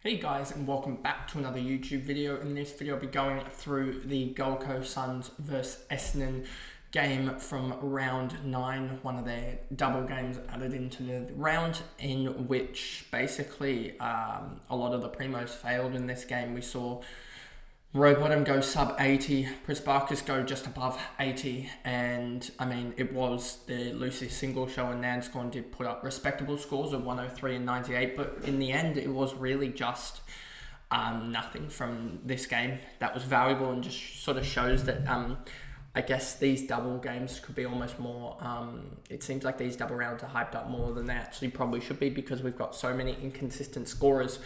Hey guys, and welcome back to another YouTube video. In this video I'll be going through the Gold Coast Suns versus Essendon game from round 9, one of their double games added into the round, in which basically a lot of the primos failed in this game. We saw Rowbottom go sub 80, Prisparkas go just above 80, and I mean, it was the Lucy single show, and Nanscorn did put up respectable scores of 103 and 98, but in the end, it was really just nothing from this game that was valuable, and just sort of shows that I guess these double games could be almost more, it seems like these double rounds are hyped up more than they actually probably should be, because we've got so many inconsistent scorers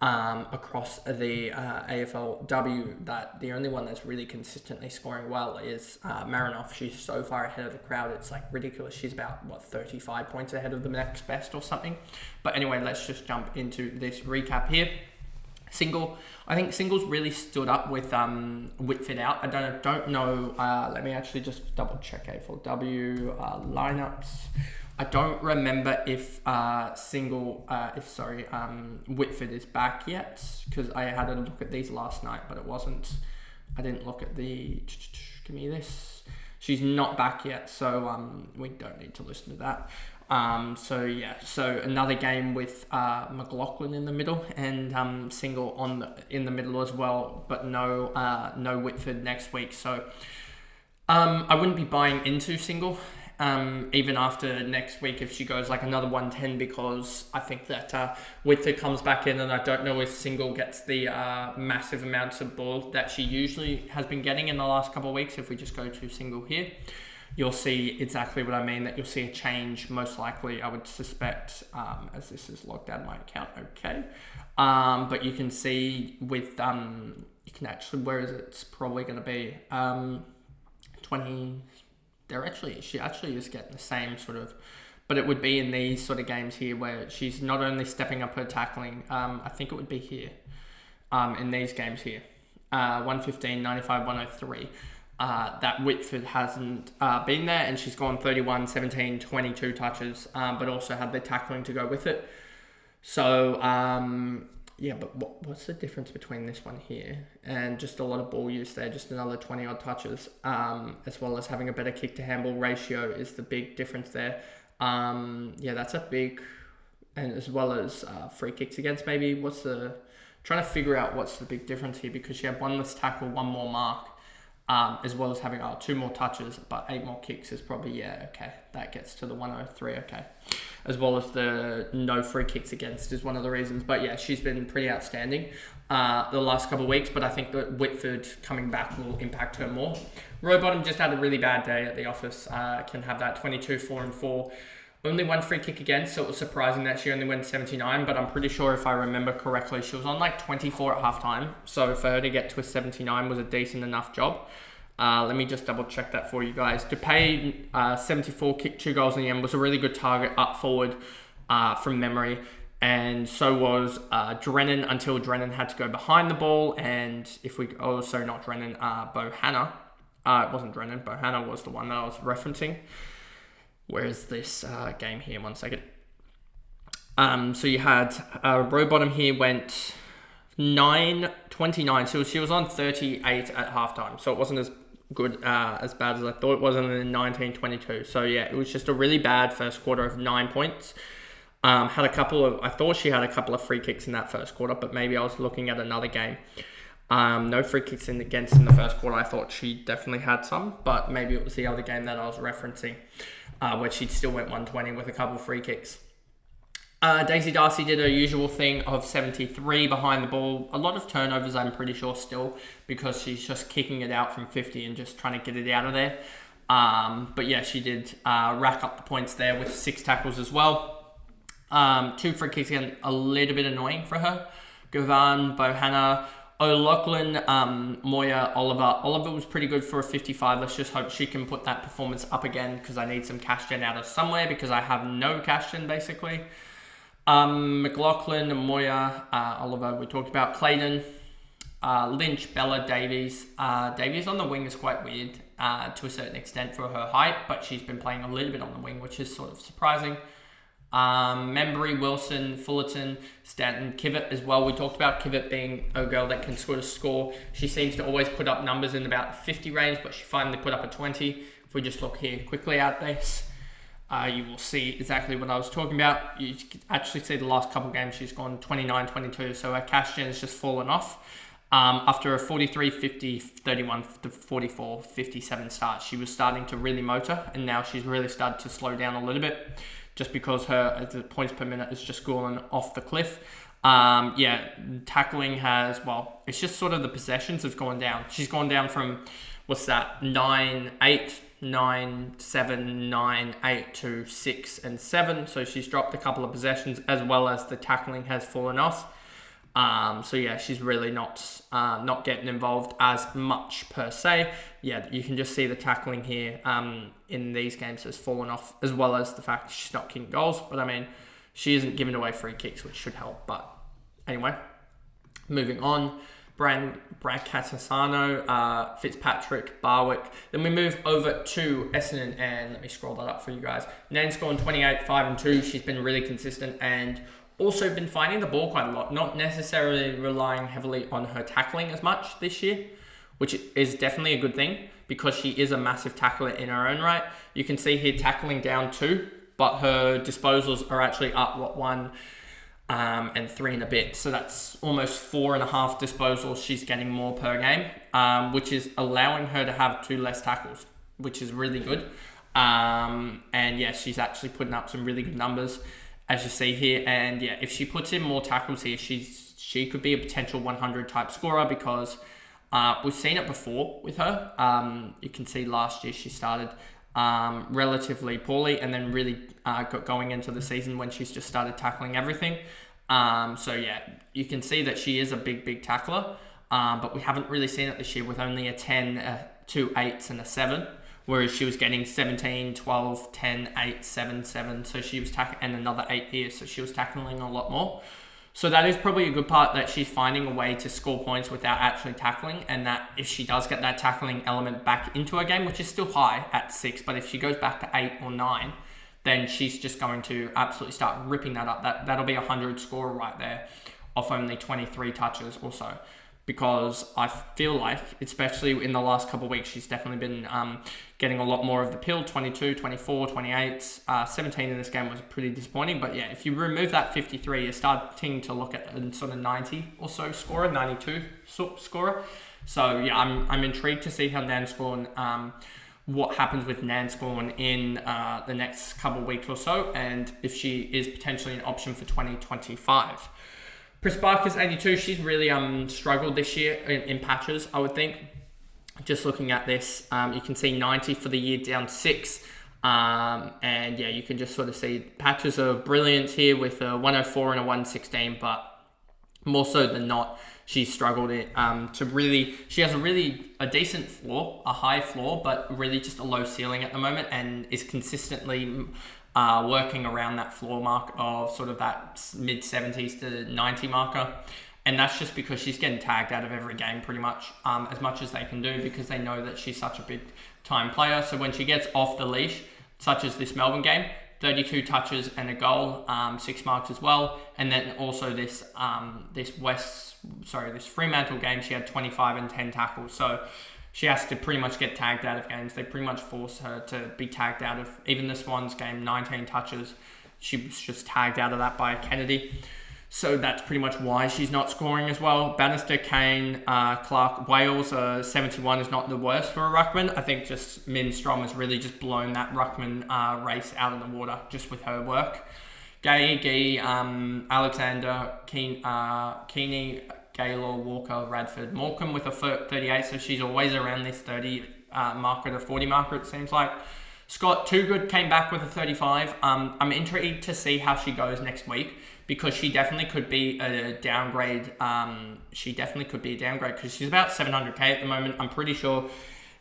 across the AFLW, that the only one that's really consistently scoring well is Marinoff. She's so far ahead of the crowd, it's like ridiculous. She's about 35 points ahead of the next best or something. But anyway, let's just jump into this recap here. I think Singles really stood up with Whitford out. I don't know. Let me actually just double check AFLW lineups. I don't remember if Whitford is back yet, because I had a look at these last night, but it wasn't. I didn't look at the. Give me this. She's not back yet, so we don't need to listen to that. So another game with McLaughlin in the middle, and Single in the middle as well, but no Whitford next week. So I wouldn't be buying into Single. Even after next week, if she goes like another 110, because I think that Whitford comes back in, and I don't know if Single gets the massive amounts of ball that she usually has been getting in the last couple of weeks. If we just go to Single here, you'll see exactly what I mean, that you'll see a change, most likely, I would suspect, as this is logged out of my account, okay. But you can see with, you can actually, where is it? It's probably going to be 20... she actually is getting the same sort of, but it would be in these sort of games here where she's not only stepping up her tackling, I think it would be here, in these games here, 115, 95, 103, that Whitford hasn't been there, and she's gone 31, 17, 22 touches, but also had the tackling to go with it. So, yeah, but what's the difference between this one here and just a lot of ball use there, just another 20 odd touches, as well as having a better kick to handball ratio is the big difference there. Yeah, that's a big, and as well as free kicks against, maybe trying to figure out what's the big difference here, because she had one less tackle, one more mark, as well as having 2 more touches, but 8 more kicks is probably, yeah, okay, that gets to the 103, okay. As well as the no free kicks against is one of the reasons. But yeah, she's been pretty outstanding the last couple of weeks, but I think that Whitford coming back will impact her more. Rowbottom just had a really bad day at the office, can have that 22, 4 and 4. Only 1 free kick against, so it was surprising that she only went 79, but I'm pretty sure, if I remember correctly, she was on like 24 at halftime. So for her to get to a 79 was a decent enough job. Let me just double check that for you guys. To pay 74, kicked 2 goals in the end, was a really good target up forward from memory. And so was Drennan, until Drennan had to go behind the ball. And if we also, not Drennan, Bohanna. It wasn't Drennan, Bohanna was the one that I was referencing. Where is this game here? 1 second. So you had Rowbottom here went 9-29. So she was on 38 at halftime. So it wasn't as good, as bad as I thought it was, and then 19-22. So yeah, it was just a really bad first quarter of 9 points. I thought she had a couple of free kicks in that first quarter, but maybe I was looking at another game. No free kicks against in the first quarter. I thought she definitely had some, but maybe it was the other game that I was referencing, where she still went 120 with a couple of free kicks. Daisy Darcy did her usual thing of 73 behind the ball. A lot of turnovers, I'm pretty sure, still, because she's just kicking it out from 50 and just trying to get it out of there. But yeah, she did rack up the points there with 6 tackles as well. 2 free kicks again, a little bit annoying for her. Govan, Bohanna, O'Loughlin, Moya, Oliver. Oliver was pretty good for a 55. Let's just hope she can put that performance up again, because I need some cash gen out of somewhere, because I have no cash gen basically. McLaughlin, Moya, Oliver, we talked about. Clayton, Lynch, Bella, Davies. Davies on the wing is quite weird to a certain extent for her height, but she's been playing a little bit on the wing, which is sort of surprising. Membry, Wilson, Fullerton, Stanton, Kivett as well. We talked about Kivett being a girl that can sort of score. She seems to always put up numbers in about the 50 range, but she finally put up a 20. If we just look here quickly at this, you will see exactly what I was talking about. You can actually see the last couple games she's gone 29, 22, so her cash gen has just fallen off. After a 43, 50, 31, 44, 57 start, she was starting to really motor, and now she's really started to slow down a little bit, just because the points per minute is just gone off the cliff. Tackling has, it's just sort of the possessions have gone down. She's gone down from, 9-8, 9-7, 9-8 to 6 and 7. So she's dropped a couple of possessions, as well as the tackling has fallen off. She's really not getting involved as much per se. Yeah, you can just see the tackling here in these games has fallen off, as well as the fact that she's not kicking goals. But I mean, she isn't giving away free kicks, which should help. But anyway, moving on. Bracassano, Fitzpatrick, Barwick. Then we move over to Essendon, and let me scroll that up for you guys. Nan's gone 28, 5 and 2. She's been really consistent and also been finding the ball quite a lot, not necessarily relying heavily on her tackling as much this year, which is definitely a good thing because she is a massive tackler in her own right. You can see here tackling down 2, but her disposals are actually up, 1 and 3 and a bit. So that's almost 4.5 disposals she's getting more per game, which is allowing her to have 2 less tackles, which is really good. She's actually putting up some really good numbers, as you see here. And yeah, if she puts in more tackles here, she could be a potential 100 type scorer, because we've seen it before with her. You can see last year she started relatively poorly, and then really got going into the season when she's just started tackling everything. You can see that she is a big tackler, but we haven't really seen it this year with only a 10, 2 8s and a 7. Whereas she was getting 17, 12, 10, 8, 7, 7. So she was and another 8 here. So she was tackling a lot more. So that is probably a good part, that she's finding a way to score points without actually tackling. And that if she does get that tackling element back into her game, which is still high at 6, but if she goes back to 8 or 9, then she's just going to absolutely start ripping that up. That'll be a 100 scorer right there off only 23 touches or so. Because I feel like, especially in the last couple of weeks, she's definitely been getting a lot more of the pill, 22, 24, 28, 17 in this game was pretty disappointing. But yeah, if you remove that 53, you're starting to look at a sort of 90 or so scorer, 92 scorer. So yeah, I'm intrigued to see how Nan's gone, what happens with Nan's gone in the next couple of weeks or so, and if she is potentially an option for 2025. Prisparka's 82. She's really struggled this year in patches, I would think. Just looking at this, you can see 90 for the year, down 6. You can just sort of see patches of brilliance here with a 104 and a 116, but more so than not, she's struggled she has a decent floor, a high floor, but really just a low ceiling at the moment, and is consistently working around that floor mark of sort of that mid 70s to 90 marker. And that's just because she's getting tagged out of every game pretty much, as much as they can do, because they know that she's such a big time player. So when she gets off the leash, such as this Melbourne game, 32 touches and a goal, 6 marks as well. And then also this Fremantle game, she had 25 and 10 tackles. So she has to pretty much get tagged out of games. They pretty much force her to be tagged out of, even the Swans game, 19 touches. She was just tagged out of that by Kennedy. So that's pretty much why she's not scoring as well. Bannister, Kane, Clark, Wales, 71 is not the worst for a ruckman. I think just Min Strom has really just blown that ruckman race out of the water just with her work. Gay, Alexander, Keeney, Gaylor, Walker, Radford, Morecambe with a 38. So she's always around this 30 marker to 40 marker, it seems like. Scott Toogood came back with a 35. I'm intrigued to see how she goes next week, because she definitely could be a downgrade. Because she's about 700k at the moment. I'm pretty sure.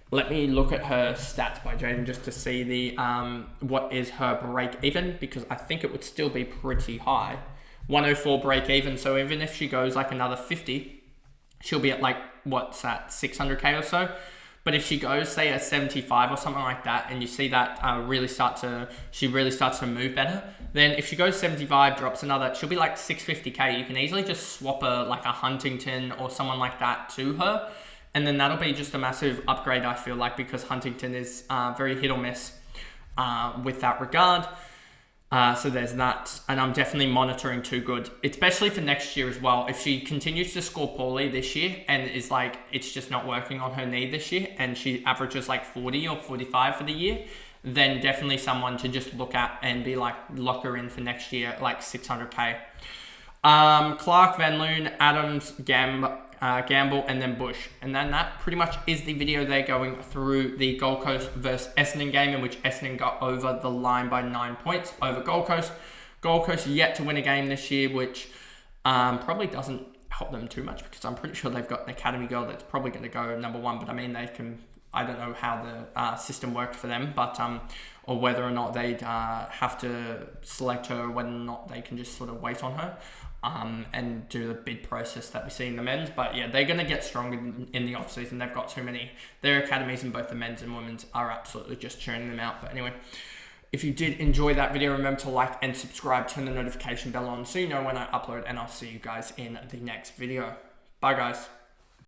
Let me look at her stats by Jaden just to see the what is her break even, because I think it would still be pretty high. 104 break even. So even if she goes like another 50, she'll be at like, what's that, 600k or so. But if she goes, say, a 75 or something like that, and you see that she really starts to move better, then if she goes 75, drops another, she'll be like 650k. You can easily just swap like a Huntington or someone like that to her. And then that'll be just a massive upgrade, I feel like, because Huntington is very hit or miss with that regard. So there's that, and I'm definitely monitoring Too Good, especially for next year as well. If she continues to score poorly this year and is like, it's just not working on her knee this year, and she averages like 40 or 45 for the year, then definitely someone to just look at and be like, lock her in for next year, like 600k. Clark, Van Loon, Adams, Gamble, and then Bush. And then that pretty much is the video there going through the Gold Coast versus Essendon game, in which Essendon got over the line by 9 points over Gold Coast. Gold Coast yet to win a game this year, which probably doesn't help them too much, because I'm pretty sure they've got an academy girl that's probably going to go number one. But I mean, they can, I don't know how the system worked for them, but or whether or not they'd have to select her, or whether or not they can just sort of wait on her. And do the bid process that we see in the men's. But yeah, they're going to get stronger in the off-season. They've got too many. Their academies in both the men's and women's are absolutely just churning them out. But anyway, if you did enjoy that video, remember to like and subscribe, turn the notification bell on so you know when I upload, and I'll see you guys in the next video. Bye guys.